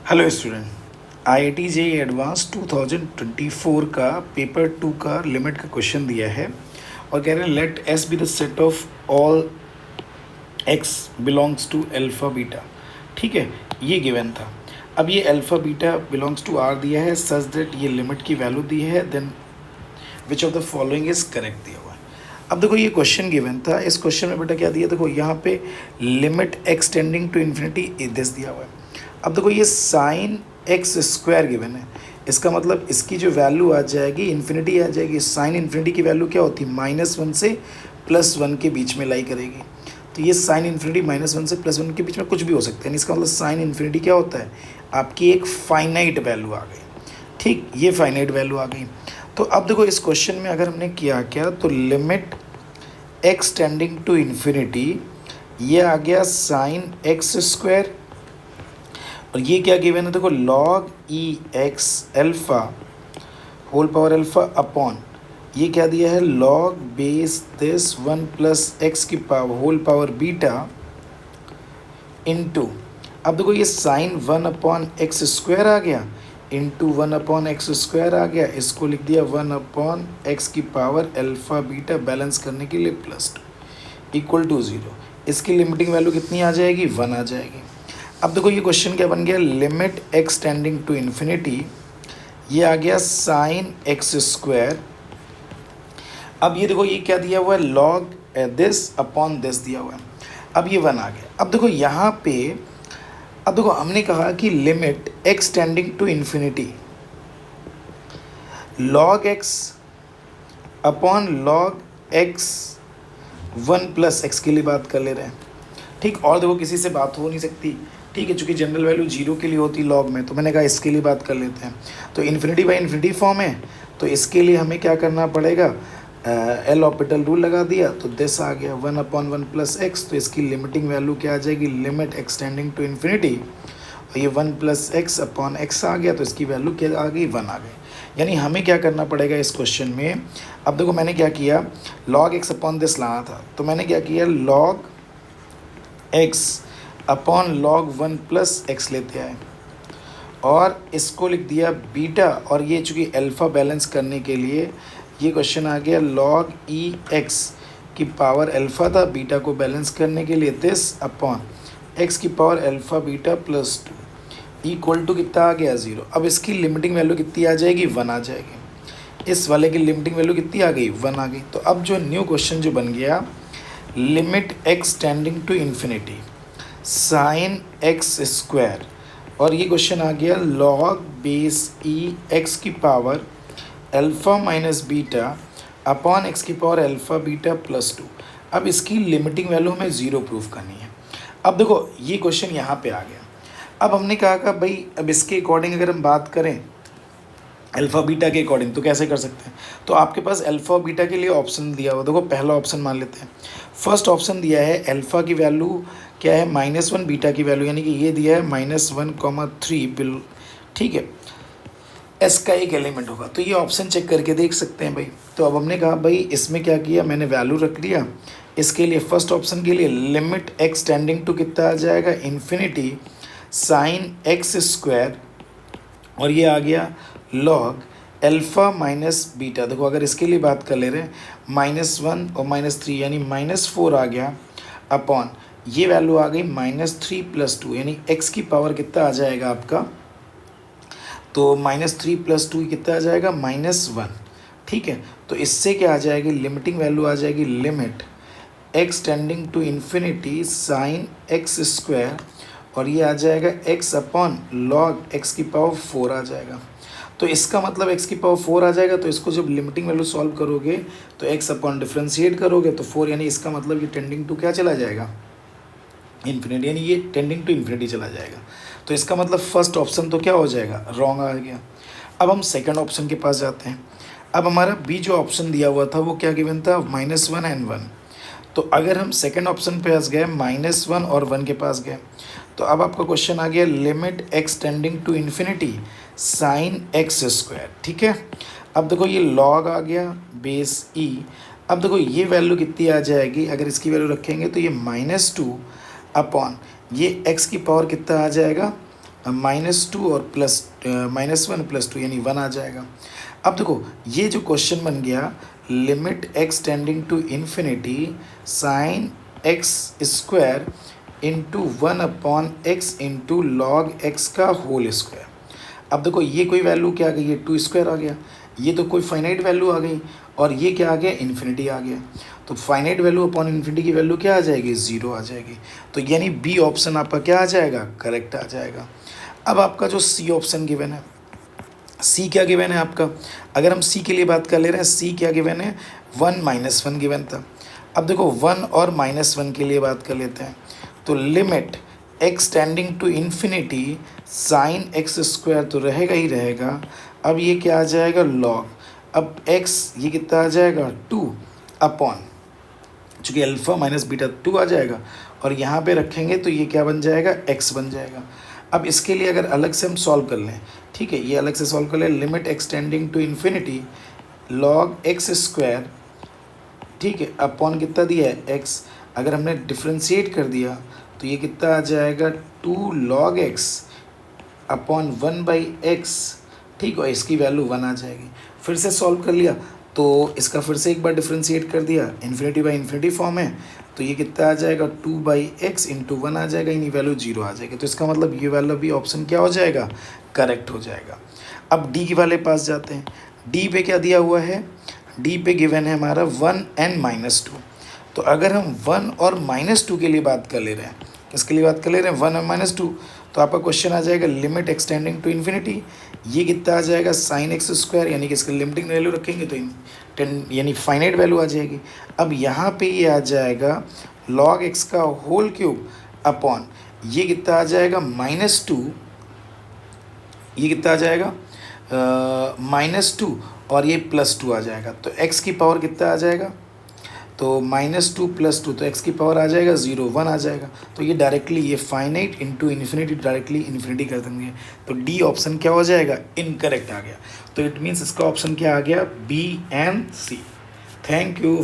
Hello student, IIT JEE advance 2024 का paper 2 का limit का क्वेश्चन दिया है और कह रहे हैं let S be the set of all x belongs to alpha beta. ठीक है, ये गिवन था। अब ये alpha beta belongs to R दिया है सच दैट ये लिमिट की वैल्यू दी है, then which of the following is correct दिया हुआ है। अब देखो ये क्वेश्चन गिवन था, इस क्वेश्चन में बेटा क्या दिया, देखो यहाँ पे limit x tending to infinity this दिया हुआ है। अब देखो ये साइन एक्स स्क्वायर गिवन है, इसका मतलब इसकी जो वैल्यू आ जाएगी इन्फिनिटी आ जाएगी। साइन इन्फिनिटी की वैल्यू क्या होती है, -1 से +1 के बीच में लाई करेगी। तो ये साइन इन्फिनिटी -1 से +1 के बीच में कुछ भी हो सकता है, इसका मतलब साइन इन्फिनिटी क्या होता है, आपकी एक फाइनाइट वैल्यू आ गई। ठीक, ये फाइनाइट वैल्यू आ गई। तो अब देखो इस क्वेश्चन में अगर हमने किया क्या, तो limit x tending to infinity, ये आ गया साइन एक्स स्क्वायर, और ये क्या गिवन है, देखो log e x alpha whole power alpha upon ये क्या दिया है, लॉग बेस दिस 1 + x की power whole power beta into, अब देखो ये साइन 1/x² आ गया इंटू 1/x² आ गया, इसको लिख दिया 1/x की पावर अल्फ़ा बीटा बैलेंस करने के लिए +2 इक्वल टू 0। इसकी लिमिटिंग वैल्यू कितनी आ जाएगी, 1 आ जाएगी। अब देखो ये क्वेश्चन क्या बन गया, limit x tending to infinity, ये आ गया साइन x²। अब ये देखो ये क्या दिया हुआ है, लॉग दिस अपॉन दिस दिया हुआ है। अब ये 1 आ गया। अब देखो यहाँ पे, अब देखो हमने कहा कि limit x tending to infinity log x upon log x 1 + x के लिए बात कर ले रहे हैं। ठीक, और देखो किसी से बात हो नहीं सकती। ठीक है, चूँकि जनरल वैल्यू 0 के लिए होती लॉग में, तो मैंने कहा इसके लिए बात कर लेते हैं। तो इन्फिनिटी बाई इन्फिनिटी फॉर्म है, तो इसके लिए हमें क्या करना पड़ेगा, एल ऑपिटल रूल लगा दिया, तो दिस आ गया 1/1 + x। तो इसकी लिमिटिंग वैल्यू क्या आ जाएगी, लिमिट एक्सटेंडिंग टू इन्फिनिटी, और ये 1 + x अपॉन x आ गया, तो इसकी वैल्यू क्या आ गई, 1 आ गई। यानी हमें क्या करना पड़ेगा इस क्वेश्चन में, अब देखो मैंने क्या किया, लॉग x अपॉन दिस लाना था, तो मैंने क्या किया, log x upon log 1 + x लेते आए और इसको लिख दिया बीटा, और ये चूँकि अल्फ़ा बैलेंस करने के लिए ये क्वेश्चन आ गया लॉग ई एक्स की पावर अल्फ़ा था, बीटा को बैलेंस करने के लिए दिस अपॉन एक्स की power alpha beta +2 equal to कितना आ गया, 0। अब इसकी लिमिटिंग वैल्यू कितनी आ जाएगी, 1 आ जाएगी। इस वाले की लिमिटिंग वैल्यू कितनी आ गई, 1 आ गई। तो अब जो न्यू क्वेश्चन जो बन गया, limit x tending to infinity sine x², और ये क्वेश्चन आ गया लॉग बेस ई एक्स की power alpha minus beta upon x की पावर अल्फ़ा बीटा +2। अब इसकी लिमिटिंग वैल्यू हमें 0 प्रूफ करनी है। अब देखो ये क्वेश्चन यहाँ पे आ गया। अब हमने कहा भाई अब इसके अकॉर्डिंग अगर हम बात करें अल्फ़ा बीटा के अकॉर्डिंग, तो कैसे कर सकते हैं, तो आपके पास अल्फ़ा बीटा के लिए ऑप्शन दिया हुआ, देखो पहला ऑप्शन मान लेते हैं। फर्स्ट ऑप्शन दिया है अल्फ़ा की वैल्यू क्या है, -1, बीटा की वैल्यू यानी कि ये दिया है -1,3 बिल। ठीक है, एस का एक एलिमेंट होगा, तो ये ऑप्शन चेक करके देख सकते हैं भाई। तो अब हमने कहा भाई इसमें क्या किया, मैंने वैल्यू रख लिया। इसके लिए फर्स्ट ऑप्शन के लिए लिमिट एक्स टेंडिंग टू कितना आ जाएगा, इन्फिनिटी साइन x², और ये आ गया लॉग अल्फ़ा माइनस बीटा। देखो अगर इसके लिए बात कर ले रहे हैं -1 और -3 यानी -4 आ गया अपॉन ये वैल्यू आ गई -3 + 2 यानी x की पावर कितना आ जाएगा आपका, तो -3 + 2 कितना आ जाएगा, -1। ठीक है, तो इससे क्या आ जाएगी, लिमिटिंग वैल्यू आ जाएगी limit x tending to infinity sine x², और ये आ जाएगा x अपॉन लॉग x की पावर 4 आ जाएगा। तो इसका मतलब x की पावर 4 आ जाएगा, तो इसको जब लिमिटिंग वैल्यू सॉल्व करोगे तो x अपॉन डिफ्रेंशिएट करोगे तो 4, यानी इसका मतलब ये टेंडिंग टू क्या चला जाएगा, इन्फिनिटी, यानी ये टेंडिंग टू इन्फिनिटी चला जाएगा। तो इसका मतलब फर्स्ट ऑप्शन तो क्या हो जाएगा, रॉन्ग आ गया। अब हम सेकंड ऑप्शन के पास जाते हैं। अब हमारा बी जो ऑप्शन दिया हुआ था वो क्या गिवन था, -1 and 1। तो अगर हम सेकंड ऑप्शन पे पास गए, -1 और 1 के पास गए, तो अब आपका क्वेश्चन आ गया limit x tending to infinity sine x²। ठीक है, अब देखो ये लॉग आ गया बेस ई। अब देखो ये वैल्यू कितनी आ जाएगी, अगर इसकी वैल्यू रखेंगे तो ये -2 अपॉन ये x की पावर कितना आ जाएगा, -2 और -1 +2 यानी 1 आ जाएगा। अब देखो ये जो क्वेश्चन बन गया, limit x tending to infinity sine x square into 1/x into log x का होल स्क्वायर। अब देखो ये कोई वैल्यू क्या आ गई, ये 2² आ गया, ये तो कोई फाइनाइट वैल्यू आ गई, और ये क्या आ गया, इन्फिनिटी आ गया। तो फाइनाइट वैल्यू अपॉन इन्फिनिटी की वैल्यू क्या आ जाएगी, 0 आ जाएगी। तो यानी बी ऑप्शन आपका क्या आ जाएगा, करेक्ट आ जाएगा। अब आपका जो सी ऑप्शन गिवन है, सी क्या गिवन है आपका, अगर हम सी के लिए बात कर ले रहे हैं, सी क्या गिवन है, 1 - 1 गिवन था। अब देखो 1 और -1 के लिए बात कर लेते हैं, तो limit x tending to infinity sine x square तो रहेगा ही रहेगा। अब ये क्या आ जाएगा, लॉग, अब x ये कितना आ जाएगा, 2 अपॉन, चूँकि अल्फ़ा माइनस बीटा 2 आ जाएगा, और यहाँ पे रखेंगे तो ये क्या बन जाएगा, x बन जाएगा। अब इसके लिए अगर अलग से हम सॉल्व कर लें, ठीक है, ये अलग से सॉल्व कर लें, limit x tending to infinity log x square, ठीक है, अपॉन कितना दिया है, x, अगर हमने डिफ्रेंशिएट कर दिया तो ये कितना आ जाएगा, 2 log x अपॉन 1/x, ठीक है, इसकी वैल्यू 1 आ जाएगी। फिर से सॉल्व कर लिया तो इसका फिर से एक बार डिफ्रेंशिएट कर दिया, इन्फिनिटी बाई इन्फिनिटी फॉर्म है, तो ये कितना आ जाएगा, 2/x इंटू 1 आ जाएगा, यानी वैल्यू 0 आ जाएगी। तो इसका मतलब ये वाला भी ऑप्शन क्या हो जाएगा, करेक्ट हो जाएगा। अब डी के वाले पास जाते हैं, डी पे क्या दिया हुआ है, डी पे गिवन है हमारा 1n - 2। तो अगर हम 1 और -2 के लिए बात कर ले रहे हैं, किसके लिए बात कर ले रहे हैं, 1 और -2, तो आपका क्वेश्चन आ जाएगा लिमिट एक्सटेंडिंग टू इन्फिनिटी, ये कितना आ जाएगा, साइन एक्स स्क्वायर, यानी कि इसका लिमिटिंग वैल्यू रखेंगे तो 10 यानी फाइनाइट वैल्यू आ जाएगी। अब यहाँ पे ये आ जाएगा लॉग एक्स का होल क्यूब अपॉन, ये कितना आ जाएगा, -2, ये कितना आ जाएगा, -2 और ये +2 आ जाएगा। तो x की पावर कितना आ जाएगा, तो -2 + 2, तो x की पावर आ जाएगा 0, 1 आ जाएगा। तो ये डायरेक्टली ये finite into infinity directly infinity कर देंगे। तो डी ऑप्शन क्या हो जाएगा, इनकरेक्ट आ गया। तो इट मीन्स इसका ऑप्शन क्या आ गया, B and C. Thank you.